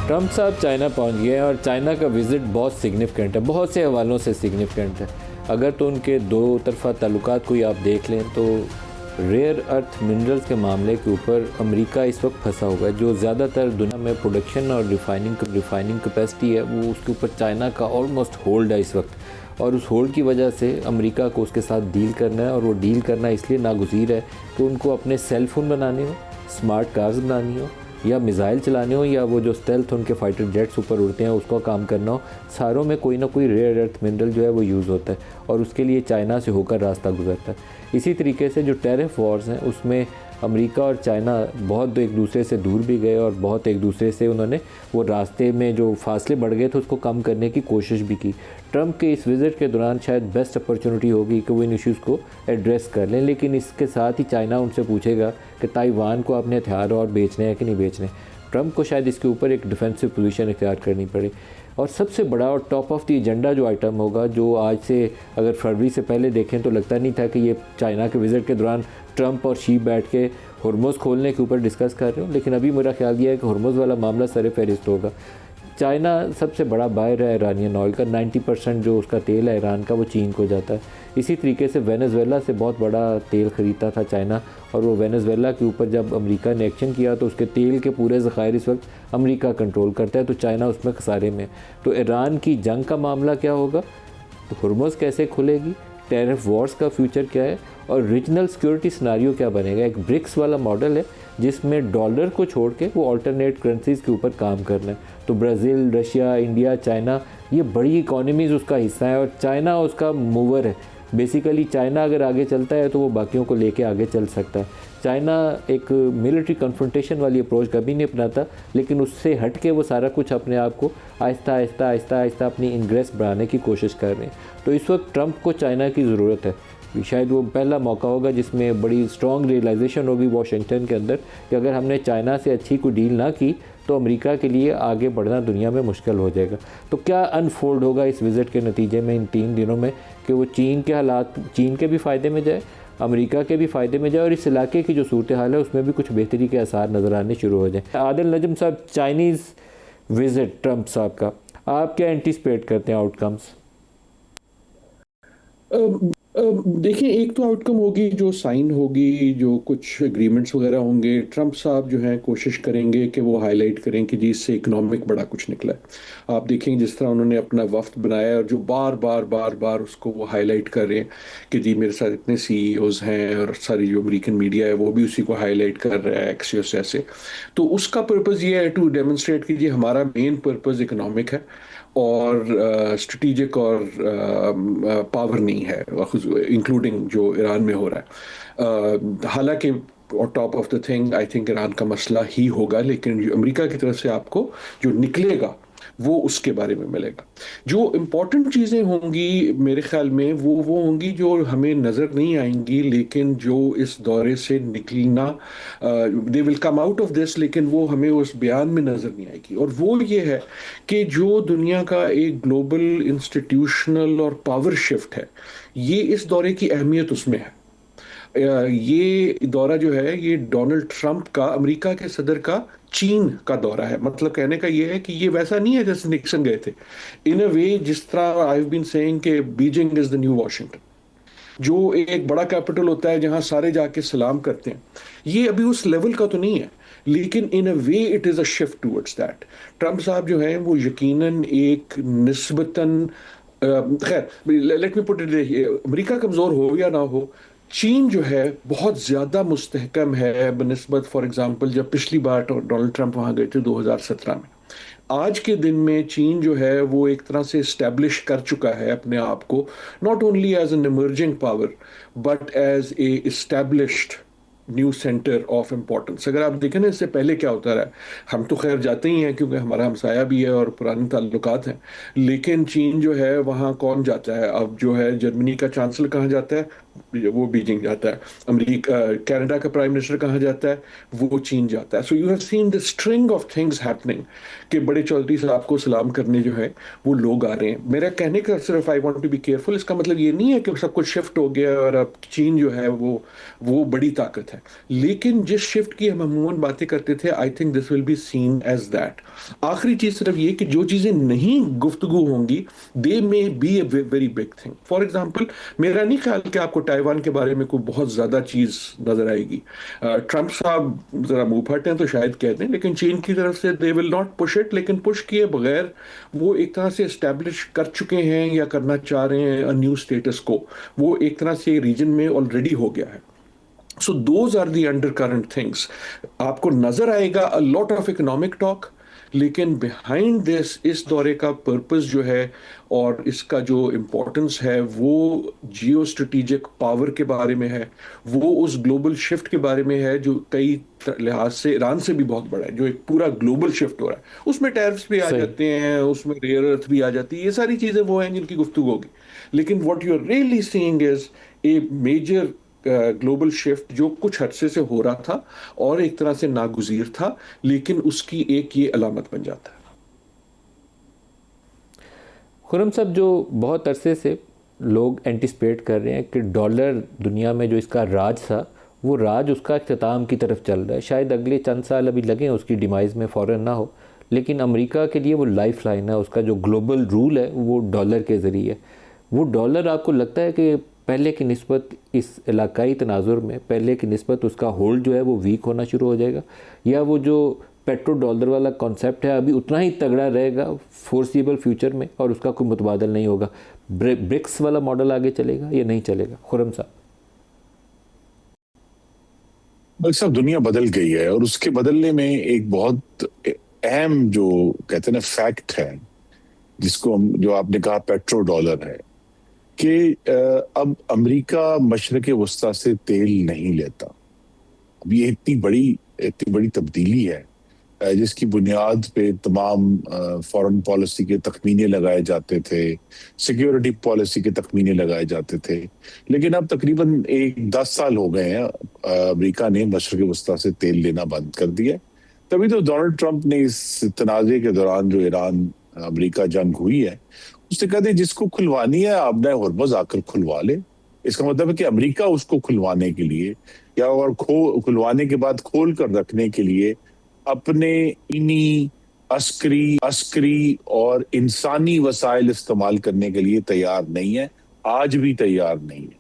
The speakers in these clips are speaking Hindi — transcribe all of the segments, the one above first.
ट्रंप साहब चाइना पहुंच गए हैं और चाइना का विज़िट बहुत सिग्निफिकेंट है, बहुत से हवालों से सिग्निफिकेंट है। अगर तो उनके दो तरफ़ा ताल्लुकात कोई आप देख लें तो रेयर अर्थ मिनरल्स के मामले के ऊपर अमेरिका इस वक्त फंसा हुआ है। जो ज़्यादातर दुनिया में प्रोडक्शन और रिफाइनिंग कैपेसिटी है वो उसके ऊपर चाइना का ऑलमोस्ट होल्ड है इस वक्त, और उस होल्ड की वजह से अमेरिका को उसके साथ डील करना है। और वो डील करना इसलिए नागुज़ीर है कि उनको अपने सेल फ़ोन बनाने हो, स्मार्ट कार्स बनानी हो, या मिज़ाइल चलाने हो, या वो जो स्टेल्थ उनके फाइटर जेट्स ऊपर उड़ते हैं उसका काम करना हो, सारों में कोई ना कोई रेयर अर्थ मिनरल जो है वो यूज़ होता है और उसके लिए चाइना से होकर रास्ता गुजरता है। इसी तरीके से जो टैरिफ वॉर्स हैं उसमें अमेरिका और चाइना बहुत एक दूसरे से दूर भी गए और बहुत एक दूसरे से उन्होंने वो रास्ते में जो फासले बढ़ गए थे उसको कम करने की कोशिश भी की। ट्रंप के इस विज़िट के दौरान शायद बेस्ट अपॉर्चुनिटी होगी कि वो इन इश्यूज़ को एड्रेस कर लें, लेकिन इसके साथ ही चाइना उनसे पूछेगा कि ताइवान को अपने हथियार और बेचने हैं कि नहीं बेचने। ट्रंप को शायद इसके ऊपर एक डिफेंसिव पोजीशन इख्तियार करनी पड़े। और सबसे बड़ा और टॉप ऑफ द एजेंडा जो आइटम होगा, जो आज से अगर फरवरी से पहले देखें तो लगता नहीं था कि ये चाइना के विज़िट के दौरान ट्रंप और शी बैठ के हॉर्मुज़ खोलने के ऊपर डिस्कस कर रहे हो, लेकिन अभी मेरा ख्याल ये है कि हॉर्मुज़ वाला मामला सर फहरिस्त होगा। चाइना सबसे बड़ा बायर है इरानियन ऑयल का, 90% जो उसका तेल है ईरान का वो चीन को जाता है। इसी तरीके से वेनेजुएला से बहुत बड़ा तेल ख़रीदता था चाइना, और वो वेनेजुएला के ऊपर जब अमेरिका ने एक्शन किया तो उसके तेल के पूरे ज़खायर इस वक्त अमेरिका कंट्रोल करता है, तो चाइना उसमें खसारे में। तो ईरान की जंग का मामला क्या होगा, तो हॉर्मुज़ कैसे खुलेगी, टैरिफ वॉर्स का फ्यूचर क्या है, और रीजनल सिक्योरिटी सिनारियो क्या बनेगा। एक ब्रिक्स वाला मॉडल है जिसमें डॉलर को छोड़ के वो अल्टरनेट करेंसीज़ के ऊपर काम करना है। तो ब्राज़ील, रशिया, इंडिया, चाइना, ये बड़ी इकोनॉमीज़ उसका हिस्सा है और चाइना उसका मूवर है। बेसिकली चाइना अगर आगे चलता है तो वो बाकियों को लेके आगे चल सकता है। चाइना एक मिलिट्री कन्फ्रंटेशन वाली अप्रोच कभी नहीं अपनाता, लेकिन उससे हट के वो सारा कुछ अपने आप को आहिस्ता आहिस्ता आहिस्ता आहिस्ता अपनी इंग्रेस बढ़ाने की कोशिश कर रहे हैं। तो इस वक्त ट्रंप को चाइना की ज़रूरत है। शायद वो पहला मौका होगा जिसमें बड़ी स्ट्रॉन्ग रियलाइजेशन होगी वाशिंगटन के अंदर कि अगर हमने चाइना से अच्छी कोई डील ना की तो अमेरिका के लिए आगे बढ़ना दुनिया में मुश्किल हो जाएगा। तो क्या अनफोल्ड होगा इस विज़िट के नतीजे में इन 3 दिनों में कि वो चीन के हालात, चीन के भी फ़ायदे में जाए, अमेरिका के भी फ़ायदे में जाए, और इस इलाके की जो सूरत हाल है उसमें भी कुछ बेहतरी के आसार नज़र आने शुरू हो जाए। आदिल नजम साहब, चाइनीज़ विज़िट ट्रंप साहब का आप क्या एंटिसिपेट करते हैं आउटकम्स? देखिए, एक तो आउटकम होगी जो साइन होगी, जो कुछ एग्रीमेंट्स वगैरह होंगे। ट्रंप साहब जो हैं कोशिश करेंगे कि वो हाईलाइट करें कि जी इससे इकोनॉमिक बड़ा कुछ निकला है। आप देखेंगे जिस तरह उन्होंने अपना वफ्द बनाया और जो बार बार बार बार उसको वो हाईलाइट कर रहे हैं कि जी मेरे साथ इतने सीईओज हैं, और सारी जो अमेरिकन मीडिया है वो भी उसी को हाईलाइट कर रहा है, एक्सियोस ऐसे। तो उसका पर्पज़ ये है टू डेमोन्स्ट्रेट कि जी हमारा मेन पर्पज़ इकोनॉमिक है और स्ट्रेटिजिक और पावर नहीं है, इंक्लूडिंग जो ईरान में हो रहा है। हालांकि और top of the thing I think Iran का मसला ही होगा, लेकिन अमेरिका की तरफ से आपको जो निकलेगा वो उसके बारे में मिलेगा। जो इम्पोर्टेंट चीज़ें होंगी मेरे ख्याल में वो होंगी जो हमें नज़र नहीं आएंगी, लेकिन जो इस दौरे से निकलना, they will come out of this, लेकिन वो हमें उस बयान में नज़र नहीं आएगी। और वो ये है कि जो दुनिया का एक ग्लोबल इंस्टीट्यूशनल और पावर शिफ्ट है, ये इस दौरे की अहमियत उसमें है। ये दौरा जो है ये डोनाल्ड ट्रंप का, अमेरिका के सदर का चीन का दौरा है। मतलब कहने का ये है कि ये वैसा नहीं है जैसे निक्सन गए थे। इन अ वे, जिस तरह आई हैव बीन सेइंग कि Beijing is the new Washington, जो एक बड़ा कैपिटल होता है जहां सारे जाके सलाम करते हैं, ये अभी उस लेवल का तो नहीं है, लेकिन in a way it is a shift towards that. Trump साहब जो हैं वो यकीनन एक निस्बतन, खैर let me put it, America कमज़ोर हो या ना हो, चीन जो है बहुत ज़्यादा मुस्तहकम है बनिस्बत, फॉर एग्जांपल जब पिछली बार डोनाल्ड ट्रंप वहाँ गए थे 2017 में। आज के दिन में चीन जो है वो एक तरह से इस्टेब्लिश कर चुका है अपने आप को, not only as an emerging power but as a established new centre of importance. अगर आप देखें ना इससे पहले क्या होता रहा है, हम तो खैर जाते ही हैं क्योंकि हमारा हमसाया भी है और पुराने ताल्लुकात हैं, लेकिन चीन जो है वहाँ कौन जाता है अब, जो है जर्मनी का चांसलर कहाँ जाता है, वो बीजिंग जाता है, अमेरिका कनाडा का प्राइम मिनिस्टर कहाँ जाता है, वो चीन जाता है। So you have seen the string of things happening कि बड़े चौधरी साहब को सलाम करने जो है वो लोग आ रहे हैं। मेरा कहने का सिर्फ I want to be careful, इसका मतलब ये नहीं है कि सब कुछ शिफ्ट हो गया और अब चीन जो है वो बड़ी ताकत है। लेकिन जिस शिफ्ट की हम अमूमन बातें करते थे, I think this will be seen as that. आखिरी चीज सिर्फ ये कि जो चीजें नहीं गुफ्तगू होंगी, they may be a very big thing. For example, मेरा नहीं ख्याल कि आपको ताइवान के बारे में कोई बहुत ज्यादा चीज नजर आएगी। ट्रंप साहब जरा मुंह फट हैं तो शायद कह दें, लेकिन चीन की तरफ से they will not push it, लेकिन पुश किए बगैर वो एक तरह से एस्टेब्लिश कर चुके हैं या करना चाह रहे हैं अ न्यू स्टेटस को। वो एक तरह से रीजन में ऑलरेडी हो गया है। So those are the undercurrent things. आपको नजर आएगा a lot of economic talk, लेकिन बिहाइंड दिस इस दौरे का पर्पस जो है और इसका जो इम्पोर्टेंस है वो जियो स्ट्रेटेजिक पावर के बारे में है, वो उस ग्लोबल शिफ्ट के बारे में है जो कई लिहाज से ईरान से भी बहुत बड़ा है, जो एक पूरा ग्लोबल शिफ्ट हो रहा है। उसमें टैरिफ्स भी आ सही। जाते हैं, उसमें रेयर अर्थ भी आ जाती है, ये सारी चीज़ें वो हैं जिनकी गुफ्तगू होगी। लेकिन what you are really seeing is a major global shift जो कुछ अरसे से हो रहा था और एक तरह से नागुजीर था, लेकिन उसकी एक ये अलामत बन जाता है। खुरम साहब, जो बहुत अरसे से लोग एंटिसिपेट कर रहे हैं कि डॉलर दुनिया में जो इसका राज था, वो राज उसका अख्ताम की तरफ चल रहा है। शायद अगले चंद साल अभी लगे उसकी डिमाइज़ में, फ़ौरन ना हो, लेकिन अमेरिका के लिए वो लाइफ लाइन है, उसका जो ग्लोबल रूल है वो डॉलर के ज़रिए है। वो डॉलर आपको लगता है कि पहले की निस्बत इस इलाकाई तनाजुर में पहले की निस्बत उसका होल्ड जो है वो वीक होना शुरू हो जाएगा, या वो जो पेट्रो डॉलर वाला कॉन्सेप्ट है अभी उतना ही तगड़ा रहेगा फोर्सिबल फ्यूचर में और उसका कोई मुतबादल नहीं होगा? ब्रिक्स वाला मॉडल आगे चलेगा या नहीं चलेगा, खुरम साहब? बल्कि साहब, दुनिया बदल गई है और उसके बदलने में एक बहुत अहम जो कहते हैं ना फैक्ट है, जिसको हम जो आपने कहा पेट्रो डॉलर है, कि अब अमेरिका मशरक़ वस्ता से तेल नहीं लेता। अब ये इतनी बड़ी तब्दीली है जिसकी बुनियाद पे तमाम फॉरेन पॉलिसी के तखमीने लगाए जाते थे, सिक्योरिटी पॉलिसी के तखमीने लगाए जाते थे। लेकिन अब तकरीबन 10 साल हो गए हैं अमेरिका ने मशरक़ वस्ता से तेल लेना बंद कर दिया। तभी तो डोनाल्ड ट्रंप ने इस तनाज़े के दौरान जो ईरान अमेरिका जंग हुई है, उसने कहा था जिसको खुलवानी है आपने हुर्मुज़ आकर खुलवा ले। इसका मतलब है कि अमेरिका उसको खुलवाने के लिए या और खुलवाने के बाद खोल कर रखने के लिए अपने इन्हीं अस्करी और इंसानी वसाइल इस्तेमाल करने के लिए तैयार नहीं है, आज भी तैयार नहीं है।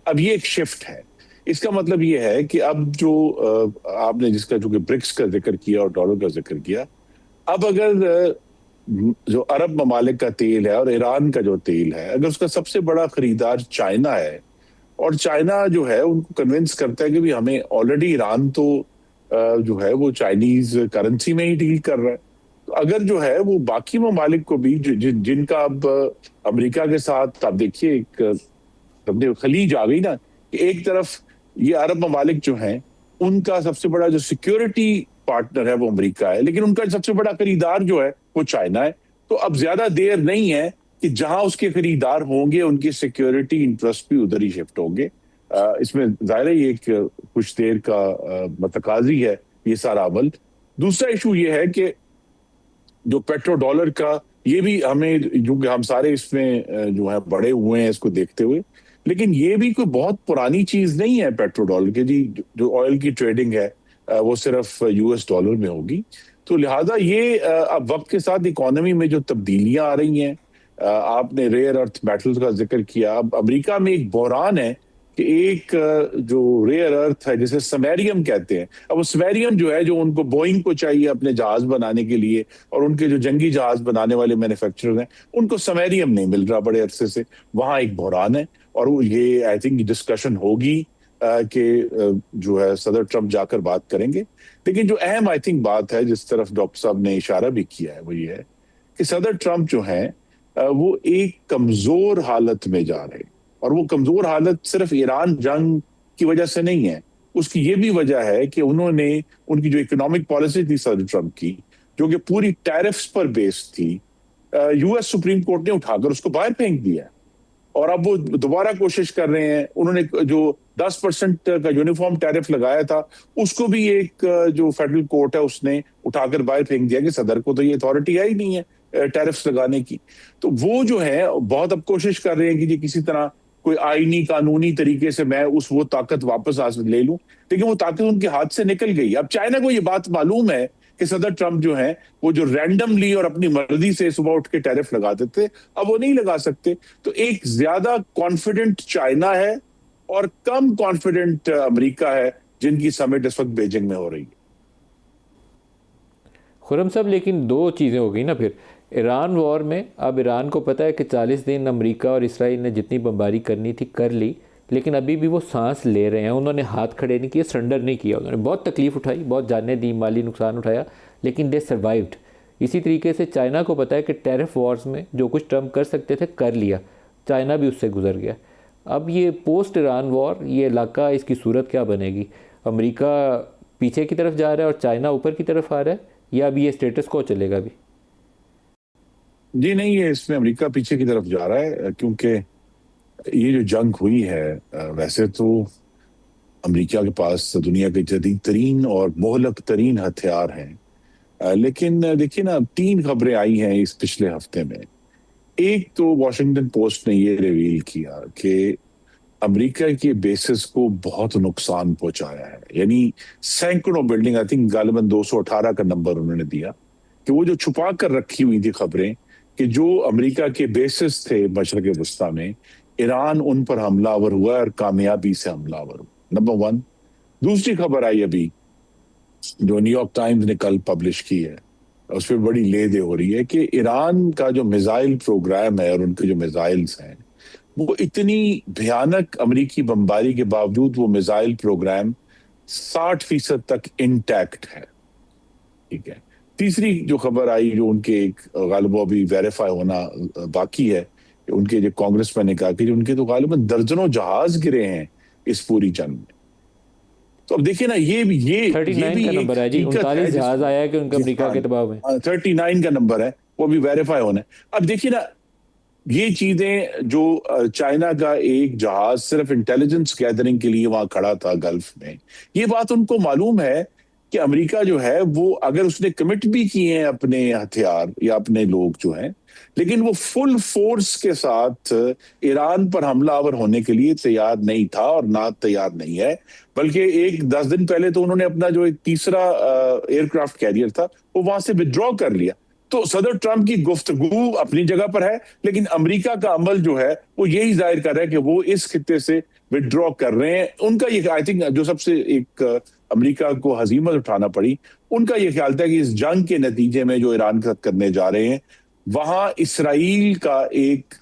अब ये एक शिफ्ट है। इसका मतलब ये है कि अब जो आपने जिसका जो कि ब्रिक्स का जिक्र किया और डॉलर का जिक्र किया, अब अगर जो अरब ममालिक का तेल है और ईरान का जो तेल है, अगर उसका सबसे बड़ा खरीदार चाइना है और चाइना जो है उनको कन्विंस करता है कि भी हमें ऑलरेडी ईरान तो जो है वो चाइनीज करेंसी में ही डील कर रहा है, तो अगर जो है वो बाकी ममालिक को भी जिनका अब अमेरिका के साथ आप देखिए एक खलीज आ गई ना, कि एक तरफ ये अरब ममालिक जो हैं उनका सबसे बड़ा जो सिक्योरिटी पार्टनर है वो अमेरिका है, लेकिन उनका सबसे बड़ा खरीदार जो है वो चाइना है। तो अब ज्यादा देर नहीं है कि जहां उसके खरीदार होंगे उनके सिक्योरिटी इंटरेस्ट भी उधर ही शिफ्ट होंगे। इसमें जाहिर है ये एक कुछ देर का मतकाजी है ये सारा अमल। दूसरा इशू ये है कि जो पेट्रो डॉलर का, ये भी हमें जो हम सारे इसमें जो है बड़े हुए हैं इसको देखते हुए, लेकिन ये भी कोई बहुत पुरानी चीज नहीं है पेट्रो डॉलर के जी। जो ऑयल की ट्रेडिंग है वो सिर्फ यूएस डॉलर में होगी। तो लिहाजा ये अब वक्त के साथ इकोनॉमी में जो तब्दीलियां आ रही हैं, आपने रेयर अर्थ मेटल्स का जिक्र किया। अब अमेरिका में एक बहरान है कि एक जो रेयर अर्थ है जिसे समैरियम कहते हैं, अब वो समैरियम जो है जो उनको बोइंग को चाहिए अपने जहाज बनाने के लिए, और उनके जो जंगी जहाज बनाने वाले मैन्युफैक्चरर हैं उनको समैरियम नहीं मिल रहा बड़े अरसे से। वहां एक बहरान है और वो ये आई थिंक डिस्कशन होगी कि जो है सदर ट्रंप जाकर बात करेंगे। लेकिन जो अहम आई थिंक बात है जिस तरफ डॉक्टर साहब ने इशारा भी किया है वो ये है कि सदर ट्रंप जो है वो एक कमजोर हालत में जा रहे हैं, और वो कमजोर हालत सिर्फ ईरान जंग की वजह से नहीं है। उसकी ये भी वजह है कि उन्होंने उनकी जो इकोनॉमिक पॉलिसी थी सदर ट्रंप की, जो कि पूरी टैरिफ्स पर बेस्ड थी, यूएस सुप्रीम कोर्ट ने उठाकर उसको बाहर फेंक दिया। और अब वो दोबारा कोशिश कर रहे हैं। उन्होंने जो 10% का यूनिफॉर्म टैरिफ लगाया था उसको भी एक जो फेडरल कोर्ट है उसने उठाकर बाहर फेंक दिया कि सदर को तो ये अथॉरिटी है ही नहीं है टैरिफ्स लगाने की। तो वो जो है बहुत अब कोशिश कर रहे हैं कि ये किसी तरह कोई आईनी कानूनी तरीके से मैं वो ताकत वापस ले लूं, लेकिन वो ताकत उनके हाथ से निकल गई। अब चाइना को ये बात मालूम है कि सदर ट्रंप जो है वो जो रैंडमली और अपनी मर्जी से सुबह उठ के टैरिफ लगा देते, अब वो नहीं लगा सकते। तो एक ज्यादा कॉन्फिडेंट चाइना है और कम कॉन्फिडेंट अमेरिका है, जिनकी समिट इस वक्त बीजिंग में हो रही है। खुरम साहब, लेकिन दो चीज़ें हो गई ना फिर। ईरान वॉर में अब ईरान को पता है कि 40 दिन अमेरिका और इसराइल ने जितनी बमबारी करनी थी कर ली, लेकिन अभी भी वो सांस ले रहे हैं। उन्होंने हाथ खड़े नहीं किए, सरेंडर नहीं किया। उन्होंने बहुत तकलीफ़ उठाई, बहुत जानें दी, माली नुकसान उठाया, लेकिन दे सर्वाइव्ड। इसी तरीके से चाइना को पता है कि टैरिफ वॉर्स में जो कुछ ट्रम्प कर सकते थे कर लिया, चाइना भी उससे गुजर गया। अब ये पोस्ट ईरान वॉर, ये इलाका, इसकी सूरत क्या बनेगी? अमेरिका पीछे की तरफ जा रहा है और चाइना ऊपर की तरफ आ रहा है, या अभी ये स्टेटस को चलेगा भी? जी नहीं, ये इसमें अमेरिका पीछे की तरफ जा रहा है, क्योंकि ये जो जंग हुई है, वैसे तो अमेरिका के पास दुनिया के जदीद तरीन और मोहलक तरीन हथियार हैं, लेकिन देखिए ना, 3 खबरें आई हैं इस पिछले हफ्ते में। एक तो वॉशिंगटन पोस्ट ने ये रिवील किया कि अमेरिका के बेसिस को बहुत नुकसान पहुंचाया है, यानी सैकड़ों बिल्डिंग, आई थिंक गालिबन 218 का नंबर उन्होंने दिया, कि वो जो छुपा कर रखी हुई थी खबरें कि जो अमेरिका के बेसिस थे मशरक़ वस्ता में, ईरान उन पर हमलावर हुआ और कामयाबी से हमलावर हुआ। नंबर 1। दूसरी खबर आई अभी जो न्यूयॉर्क टाइम्स ने कल पब्लिश की है, उस पर बड़ी ले दे हो रही है कि ईरान का जो मिसाइल प्रोग्राम है और उनके जो मिसाइल्स हैं वो इतनी भयानक अमेरिकी बमबारी के बावजूद वो मिसाइल प्रोग्राम 60% तक इंटैक्ट है। ठीक है। तीसरी जो खबर आई, जो उनके एक गालिबा अभी वेरीफाई होना बाकी है, उनके जो कांग्रेसमैन ने कहा कि उनके तो गालिबन दर्जनों जहाज गिरे हैं इस पूरी जंग में। तो अब देखिए ना, ये 39 का नंबर है जी, 39 जहाज आया है कि उनका अमेरिका के दबाव में। 39 का नंबर है, वो भी वेरीफाई होना है। अब देखिए ना, ये चीजें जो चाइना का एक जहाज सिर्फ इंटेलिजेंस गैदरिंग के लिए वहां खड़ा था गल्फ में, ये बात उनको मालूम है कि अमेरिका जो है वो, अगर उसने कमिट भी किए हैं अपने हथियार या अपने लोग जो हैं, लेकिन वो फुल फोर्स के साथ ईरान पर हमलावर होने के लिए तैयार नहीं था और ना तैयार नहीं है। बल्कि 10 दिन पहले तो उन्होंने अपना जो एक तीसरा एयरक्राफ्ट कैरियर था वो वहां से विड्रॉ कर लिया। तो सदर ट्रंप की गुफ्तगू अपनी जगह पर है, लेकिन अमेरिका का अमल जो है वो यही जाहिर कर रहा है कि वो इस खित्ते से विड्रॉ कर रहे हैं। उनका ये, आई थिंक, जो सबसे एक अमेरिका को हजीमत उठाना पड़ी, उनका ये ख्याल था कि इस जंग के नतीजे में जो ईरान के साथ करने जा रहे हैं, वहां इसराइल का एक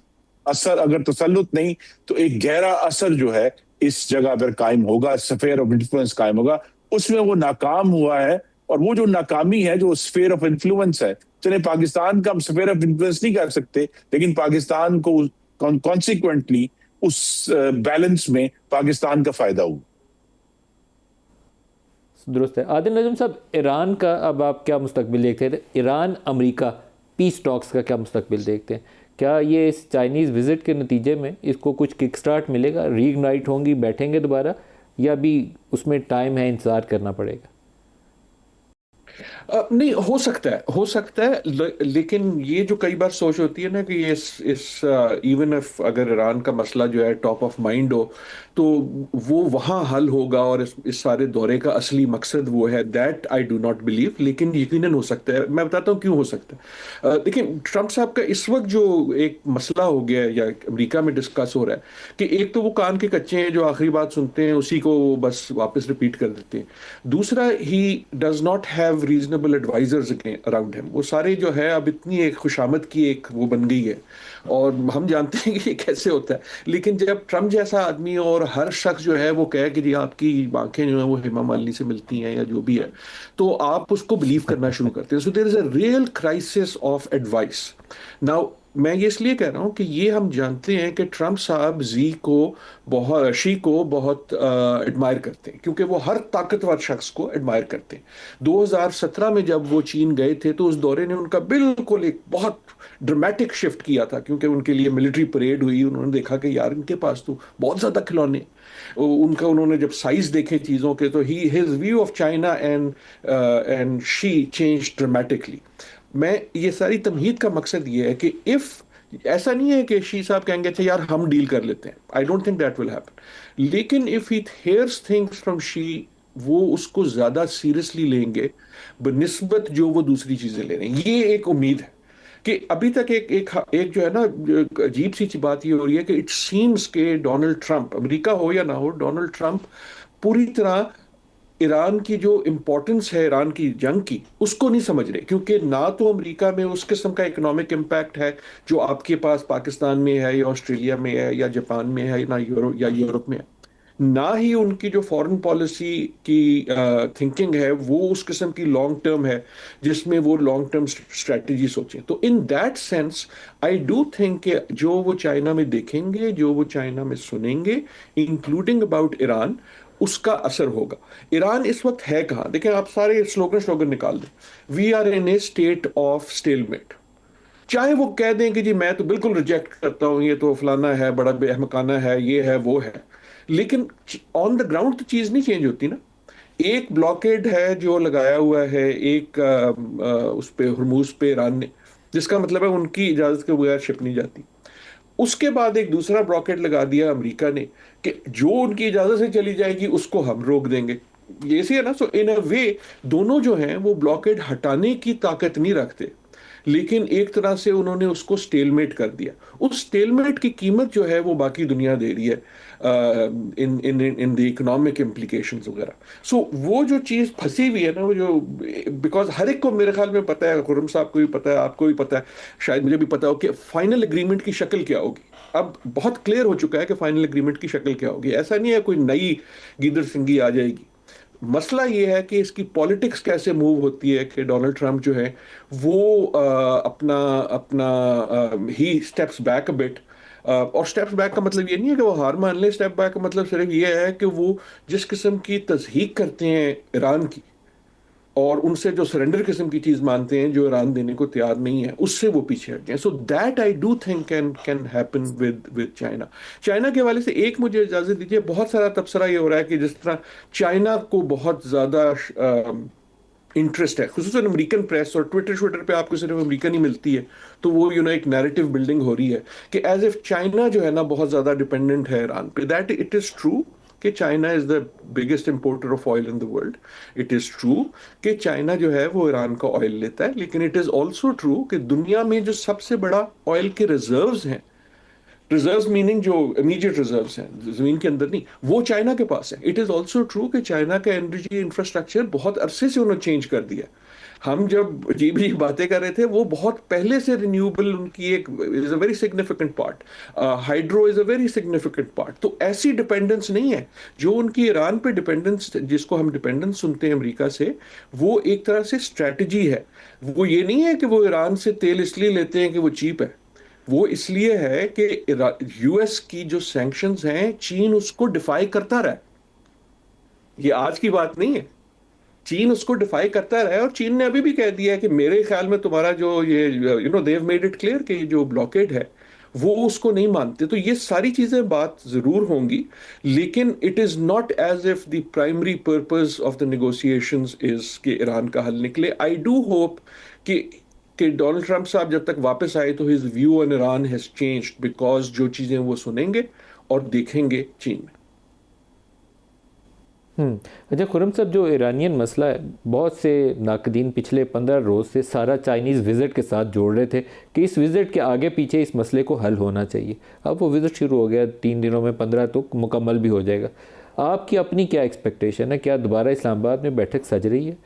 असर, अगर तसल्लुत नहीं तो एक गहरा असर जो है इस जगह पर कायम होगा, स्फीयर ऑफ इन्फ्लुएंस कायम होगा। उसमें वो नाकाम हुआ है, और वो जो नाकामी है, जो स्फीयर ऑफ इन्फ्लुएंस है, चले पाकिस्तान का हम स्फीयर ऑफ इन्फ्लुएंस नहीं कर सकते, लेकिन पाकिस्तान को कॉन्सिक्वेंटली उस बैलेंस में पाकिस्तान का फायदा हुआ। दुरुस्त है। आदिल नजम साहब, ईरान का अब आप क्या मुस्तकबिल देखते हैं? ईरान अमेरिका पीस टॉक्स का क्या मुस्तकबिल देखते हैं? क्या ये इस चाइनीज़ विज़िट के नतीजे में इसको कुछ किक स्टार्ट मिलेगा, रीइग्नाइट होंगी, बैठेंगे दोबारा, या अभी उसमें टाइम है, इंतज़ार करना पड़ेगा? नहीं, हो सकता है, लेकिन ये जो कई बार सोच होती है ना कि इस इवन इफ अगर ईरान का मसला जो है टॉप ऑफ माइंड हो, तो वो वहाँ हल होगा और इस सारे दौरे का असली मकसद वो है, that I do not believe. लेकिन यकीनन हो सकता है। मैं बताता हूँ क्यों हो सकता है। देखिए, ट्रंप साहब का इस वक्त जो एक मसला हो गया है या अमेरिका में डिस्कस हो रहा है कि एक तो वो कान के कच्चे हैं, जो आखिरी बात सुनते हैं उसी को बस वापस रिपीट कर देते हैं। दूसरा, he does not have reasonable advisers around him. वो सारे जो है अब इतनी एक खुशामद की एक वो बन गई है, और हम जानते हैं कि ये कैसे होता है। लेकिन जब ट्रंप जैसा आदमी और हर शख्स जो है वो कहे कि जी आपकी आंखें जो है वो हेमा मालिनी से मिलती हैं या जो भी है, तो आप उसको बिलीव करना शुरू करते हैं। So there is a real crisis of advice. Now मैं ये इसलिए कह रहा हूँ कि ये हम जानते हैं कि ट्रम्प साहब शी को बहुत एडमायर करते हैं, क्योंकि वो हर ताकतवर शख्स को एडमायर करते हैं। 2017 में जब वो चीन गए थे तो उस दौरे ने उनका बिल्कुल एक बहुत ड्रामेटिक शिफ्ट किया था, क्योंकि उनके लिए मिलिट्री परेड हुई। उन्होंने देखा कि यार इनके पास तो बहुत ज़्यादा खिलौने हैं। उन्होंने जब साइज देखे चीज़ों के, तो he his view of China and Xi change dramatically. मैं ये सारी तमहीद का मकसद ये है कि इफ ऐसा नहीं है कि शी साहब कहेंगे अच्छा यार हम डील कर लेते हैं, I don't think that will happen. लेकिन if he hears things from Xi, वो उसको ज्यादा सीरियसली लेंगे बनिस्बत जो वो दूसरी चीजें ले रहे हैं। ये एक उम्मीद है कि अभी तक एक जो है ना, अजीब सी बात ये हो रही है कि इट सीम्स के डोनाल्ड ट्रंप, अमेरिका हो या ना हो, डोनाल्ड ट्रंप पूरी तरह ईरान की जो इंपॉर्टेंस है, ईरान की जंग की, उसको नहीं समझ रहे। क्योंकि ना तो अमेरिका में उस किस्म का इकोनॉमिक इम्पैक्ट है जो आपके पास पाकिस्तान में है या ऑस्ट्रेलिया में है या जापान में है ना यूरोप में है। ना ही उनकी जो फॉरेन पॉलिसी की थिंकिंग है वो उस किस्म की लॉन्ग टर्म है जिसमें वो लॉन्ग टर्म स्ट्रेटजी सोचें। तो in that sense I do think कि जो वो चाइना में देखेंगे, जो वो चाइना में सुनेंगे, इंक्लूडिंग अबाउट ईरान, उसका असर होगा। ईरान इस वक्त है कहाँ? देखें, आप सारे स्लोगन निकाल दें, we are in a state of stalemate. चाहे वो कह दें कि जी मैं तो बिल्कुल रिजेक्ट करता हूं, ये तो फलाना है, बड़ा बेहमकाना है, ये है वो है, लेकिन ऑन द ग्राउंड तो चीज नहीं चेंज होती ना। एक ब्लॉकेड है जो लगाया हुआ है एक उस पे हुर्मुज पे ईरान ने, जिसका मतलब है उनकी इजाजत के बगैर शिप नहीं जाती। उसके बाद एक दूसरा ब्लॉकेट लगा दिया अमेरिका ने कि जो उनकी इजाजत से चली जाएगी उसको हम रोक देंगे। ये सी है ना। सो इन अ वे दोनों जो हैं वो ब्लॉकेट हटाने की ताकत नहीं रखते, लेकिन एक तरह से उन्होंने उसको स्टेलमेट कर दिया। उस स्टेलमेट की कीमत जो है वो बाकी दुनिया दे रही है इन इन इन द इकोनॉमिक इम्प्लीकेशंस वगैरह। सो वो जो चीज़ फंसी हुई है ना, वो जो, बिकॉज हर एक को मेरे ख्याल में पता है, खुर्रम साहब को भी पता है, आपको भी पता है, शायद मुझे भी पता हो कि फाइनल एग्रीमेंट की शक्ल क्या होगी। अब बहुत क्लियर हो चुका है कि फाइनल एग्रीमेंट की शक्ल क्या होगी। ऐसा नहीं है कोई नई गीदड़ सिंगी आ जाएगी। मसला ये है कि इसकी पॉलिटिक्स कैसे मूव होती है कि डोनाल्ड ट्रंप जो है वो अपना अपना ही स्टेप्स बैक अ बिट। और स्टेप्स बैक का मतलब ये नहीं है कि वो हार मान ले। स्टेप बैक का मतलब सिर्फ ये है कि वो जिस किस्म की तस्हीक करते हैं ईरान की, और उनसे जो सरेंडर किस्म की चीज मानते हैं जो ईरान देने को तैयार नहीं है, उससे वो पीछे हट जाए। So that I do think can happen with China. China के हवाले से एक मुझे इजाजत दीजिए, बहुत सारा तबसरा ये हो रहा है कि जिस तरह चाइना को बहुत ज्यादा इंटरेस्ट है, खुसूसन अमेरिकन प्रेस और ट्विटर पे आपको सिर्फ अमेरिकन ही मिलती है, तो वो एक नैरेटिव बिल्डिंग हो रही है कि एज इफ चाइना जो है ना बहुत ज्यादा डिपेंडेंट है ईरान पे। दैट इट इज ट्रू कि China is the biggest importer of oil in the world. It is true कि चाइना जो है वो ईरान का ऑयल लेता है, लेकिन इट इज ऑल्सो ट्रू कि दुनिया में जो सबसे बड़ा ऑयल के रिजर्व्स हैं, रिजर्व्स मीनिंग जो इमीडिएट रिजर्व्स हैं जमीन के अंदर नहीं, वो चाइना के पास है। इट इज ऑल्सो ट्रू कि चाइना का एनर्जी इंफ्रास्ट्रक्चर बहुत अरसे से उन्होंने चेंज कर दिया। हम जब अजीब अजीब बातें कर रहे थे, वो बहुत पहले से रिन्यूएबल उनकी एक is a very significant part, hydro is a very significant part. तो ऐसी डिपेंडेंस नहीं है जो उनकी ईरान पे डिपेंडेंस, जिसको हम डिपेंडेंस सुनते हैं अमेरिका से, वो एक तरह से स्ट्रैटेजी है। वो ये नहीं है कि वो ईरान से तेल इसलिए लेते हैं कि वो चीप है, वो इसलिए है कि यूएस की जो सैंक्शंस हैं चीन उसको डिफाई करता रहा है। ये आज की बात नहीं है, चीन उसको डिफाई करता रहा है। और चीन ने अभी भी कह दिया है कि मेरे ख्याल में तुम्हारा जो ये देव मेड इट क्लियर कि जो ब्लॉकेड है वो उसको नहीं मानते। तो ये सारी चीजें बात जरूर होंगी, लेकिन it is not as if the primary purpose of the negotiations is कि ईरान का हल निकले। आई डू होप कि डोनाल्ड ट्रंप साहब जब तक वापस आए तो his view on Iran has changed, because जो चीजें वो सुनेंगे और देखेंगे चीन में। अच्छा खुर्रम साहब, जो ईरानियन मसला है, बहुत से नाकदीन पिछले 15 रोज़ से सारा चाइनीज़ विज़िट के साथ जोड़ रहे थे कि इस विज़िट के आगे पीछे इस मसले को हल होना चाहिए। अब वो विज़िट शुरू हो गया, 3 दिनों में 15 तो मुकम्मल भी हो जाएगा। आपकी अपनी क्या एक्सपेक्टेशन है? क्या दोबारा इस्लामाबाद में बैठक सज रही है?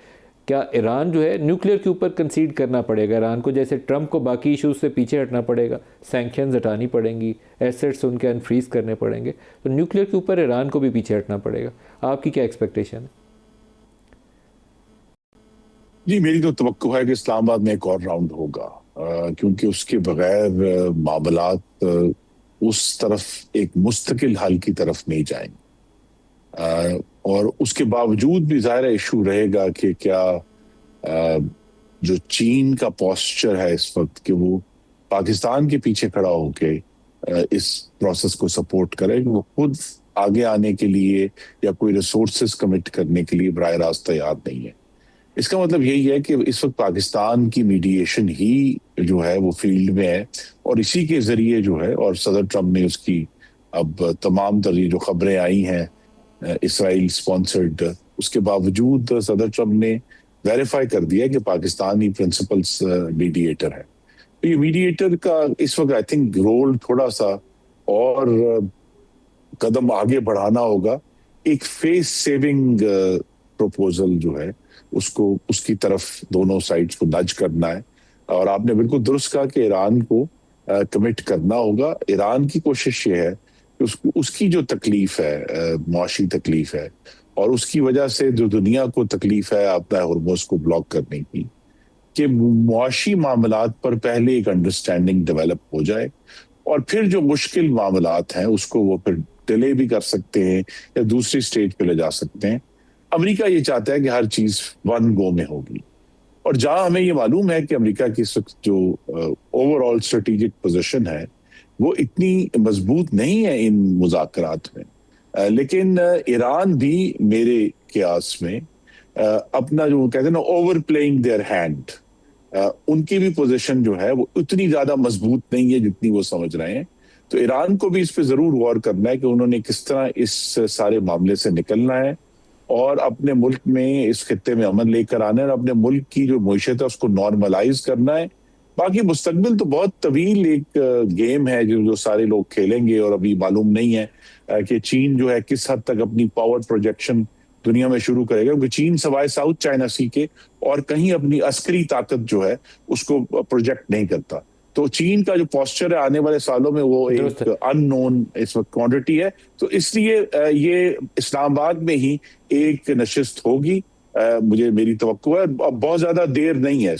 क्या ईरान जो है न्यूक्लियर के ऊपर कंसीड करना पड़ेगा ईरान को, जैसे ट्रंप को बाकी इशूज़ से पीछे हटना पड़ेगा, सैंक्शंस हटानी पड़ेंगी, एसेट्स उनके अनफ्रीज करने पड़ेंगे, तो न्यूक्लियर के ऊपर ईरान को भी पीछे हटना पड़ेगा? आपकी क्या एक्सपेक्टेशन है? जी, मेरी तो तवक्को है कि इस्लामाबाद में एक और राउंड होगा। क्योंकि उसके बगैर मामलात उस तरफ एक मुस्तकिल हल की तरफ नहीं जाएंगे। और उसके बावजूद भी ज़ाहिर इशू रहेगा कि क्या जो चीन का पोस्चर है इस वक्त कि वो पाकिस्तान के पीछे खड़ा होके इस प्रोसेस को सपोर्ट करे, वो खुद आगे आने के लिए या कोई रिसोर्सेज कमिट करने के लिए बराह रास्त तैयार नहीं है। इसका मतलब यही है कि इस वक्त पाकिस्तान की मीडिएशन ही जो है वो फील्ड में है, और इसी के जरिए जो है, और सदर ट्रम्प ने उसकी अब तमाम तरह जो खबरें आई हैं इसराइल स्पॉन्सर्ड, उसके बावजूद सदर ट्रम्प ने वेरीफाई कर दिया कि पाकिस्तान ही प्रिंसिपल्स मीडिएटर है। तो ये मीडिएटर का इस वक्त आई थिंक रोल थोड़ा सा और कदम आगे बढ़ाना होगा। एक फेस सेविंग प्रपोजल जो है उसको उसकी तरफ दोनों साइड्स को नज करना है। और आपने बिल्कुल दुरुस्त कहा कि ईरान को कमिट करना होगा। ईरान की कोशिश ये है कि उसकी जो तकलीफ है, मुआशी तकलीफ है, और उसकी वजह से जो दुनिया को तकलीफ है अपना हुर्मुज़ को ब्लॉक करने की, कि मुआशी मामलात पर पहले एक अंडरस्टैंडिंग डेवलप हो जाए, और फिर जो मुश्किल मामलात हैं उसको वो फिर डिले भी कर सकते हैं या दूसरी स्टेज पे ले जा सकते हैं। अमेरिका ये चाहता है कि हर चीज वन गो में होगी, और जहां हमें ये मालूम है कि अमेरिका की जो ओवरऑल स्ट्रेटेजिक पोजीशन है वो इतनी मजबूत नहीं है इन मुज़ाकरात में, लेकिन ईरान भी मेरे क़यास में अपना जो कहते हैं ना ओवर प्लेइंग देयर हैंड, उनकी भी पोजीशन जो है वो उतनी ज्यादा मजबूत नहीं है जितनी वो समझ रहे हैं। तो ईरान को भी इस पे जरूर गौर करना है कि उन्होंने किस तरह इस सारे मामले से निकलना है और अपने मुल्क में इस खित्ते में अमन लेकर आना है और अपने मुल्क की जो मईशत है उसको नॉर्मलाइज करना है। बाकी मुस्तकबिल तो बहुत तवील एक गेम है जो सारे लोग खेलेंगे, और अभी मालूम नहीं है कि चीन जो है किस हद तक अपनी पावर प्रोजेक्शन दुनिया में शुरू करेगा, क्योंकि चीन सवाए साउथ चाइना सी के और कहीं अपनी अस्करी ताकत जो है उसको प्रोजेक्ट नहीं करता। तो चीन का जो पोस्चर है आने वाले सालों में वो एक अननोन इस वक्त क्वांटिटी है। तो इसलिए ये इस्लामाबाद में ही एक नशिस्त होगी, मुझे मेरी तवक्को है, बहुत ज्यादा देर नहीं है।